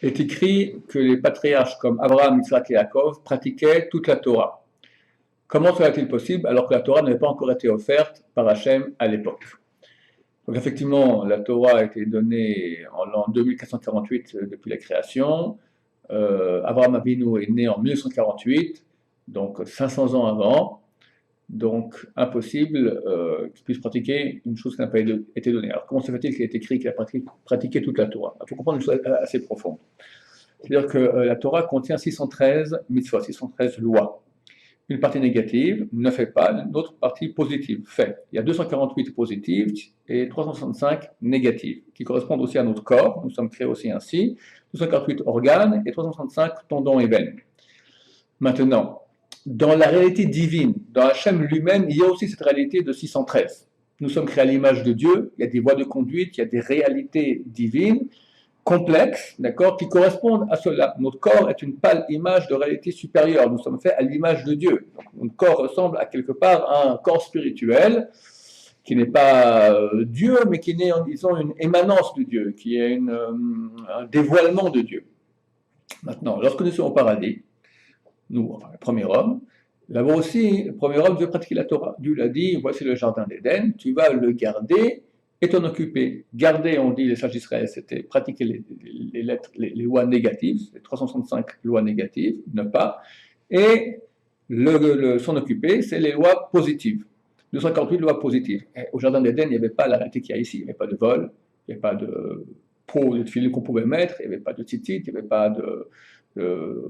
est écrit que les patriarches comme Abraham, Isaac et Yaakov pratiquaient toute la Torah. Comment cela est-il possible alors que la Torah n'avait pas encore été offerte par Hachem à l'époque? Donc effectivement, la Torah a été donnée en l'an 2448 depuis la création. Abraham Avinu est né en 1948, donc 500 ans avant. Donc impossible qu'il puisse pratiquer une chose qui n'a pas été donnée. Alors comment se fait-il qu'il ait écrit qu'il a pratiqué toute la Torah? Il faut comprendre une chose assez profonde. C'est-à-dire que la Torah contient 613 mitzvot, 613 lois. Une partie négative ne fait pas, une autre partie positive fait. Il y a 248 positives et 365 négatives, qui correspondent aussi à notre corps, nous sommes créés aussi ainsi, 248 organes et 365 tendons et veines. Maintenant, dans la réalité divine, dans Hachem lui-même, il y a aussi cette réalité de 613. Nous sommes créés à l'image de Dieu, il y a des voies de conduite, il y a des réalités divines, complexes, d'accord, qui correspondent à cela. Notre corps est une pâle image de réalité supérieure. Nous sommes faits à l'image de Dieu. Donc, notre corps ressemble à quelque part à un corps spirituel qui n'est pas Dieu, mais qui est, disons, une émanence de Dieu, qui est un dévoilement de Dieu. Maintenant, lorsque nous sommes au paradis, nous, enfin, le premier homme, là-bas aussi, le premier homme veut pratiquer la Torah. Dieu l'a dit, voici le jardin d'Éden, tu vas le garder et t'en occuper. Garder, on dit, les sages d'Israël, c'était pratiquer les lois négatives, les 365 lois négatives, ne pas, et s'en occuper, c'est les lois positives. 248 lois positives. Et au jardin d'Éden, il n'y avait pas la réalité qu'il y a ici, il n'y avait pas de vol, il n'y avait pas de peau de fil qu'on pouvait mettre, il n'y avait pas de tzitzit, il n'y avait pas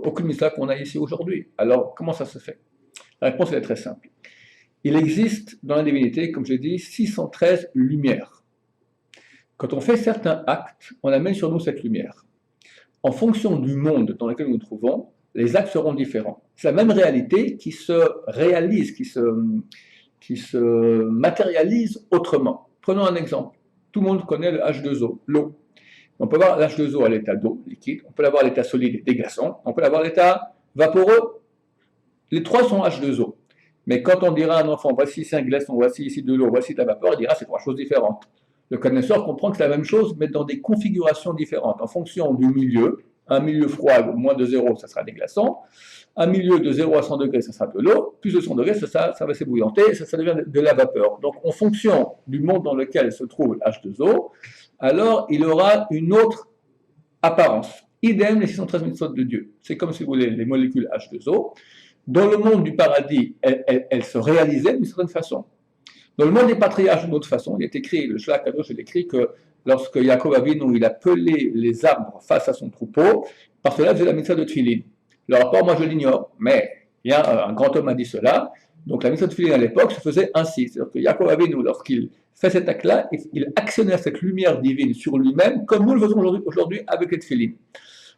aucune mitzvah qu'on a ici aujourd'hui. Alors, comment ça se fait? La réponse est très simple. Il existe dans la divinité, comme je l'ai dit, 613 lumières. Quand on fait certains actes, on amène sur nous cette lumière. En fonction du monde dans lequel nous nous trouvons, les actes seront différents. C'est la même réalité qui se réalise, qui se matérialise autrement. Prenons un exemple. Tout le monde connaît le H2O, l'eau. On peut avoir l'H2O à l'état d'eau, liquide, on peut l'avoir à l'état solide, des glaçons, on peut l'avoir à l'état vaporeux. Les trois sont H2O. Mais quand on dira à un enfant, voici ici un glaçon, voici ici de l'eau, voici de la vapeur, il dira c'est trois choses différentes. Le connaisseur comprend que c'est la même chose, mais dans des configurations différentes, en fonction du milieu. Un milieu froid, moins de 0, ça sera des glaçons. Un milieu de 0 à 100 degrés, ça sera de l'eau. Plus de 100 degrés, ça va s'ébouillanter, ça devient de la vapeur. Donc, en fonction du monde dans lequel se trouve H2O, alors il aura une autre apparence. Idem les 613 mitzvot de Dieu. C'est comme si vous voulez les molécules H2O. Dans le monde du paradis, elles se réalisaient d'une certaine façon. Dans le monde des patriarches, d'une autre façon, il est écrit, le Shlach Kadosh, il écrit que lorsque Yaakov Avinu, il a pelé les arbres face à son troupeau, parce que là, faisait la mitzvah de Tfilin. Le rapport, moi, je l'ignore, mais il y a un grand homme a dit cela. Donc, la mitzvah de Tfilin à l'époque se faisait ainsi. C'est-à-dire que Yaakov Avinu, lorsqu'il fait cet acte-là, il actionnait cette lumière divine sur lui-même, comme nous le faisons aujourd'hui avec les Tfilin.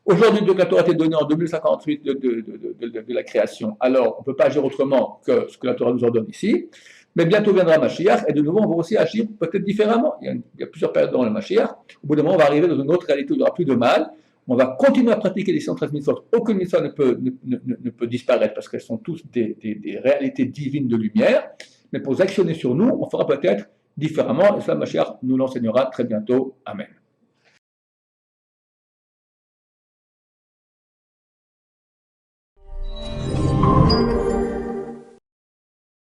Aujourd'hui, donc la Torah a été donnée en 2058 de la création. Alors, on ne peut pas agir autrement que ce que la Torah nous ordonne ici. Mais bientôt viendra Mashiach, et de nouveau, on va aussi agir peut-être différemment. Il y a plusieurs périodes dans le Mashiach. Au bout d'un moment, on va arriver dans une autre réalité où il n'y aura plus de mal. On va continuer à pratiquer les 113 mitzvot. Aucune mitzvah ne peut disparaître parce qu'elles sont toutes des réalités divines de lumière. Mais pour actionner sur nous, on fera peut-être différemment. Et cela, Mashiach nous l'enseignera très bientôt. Amen.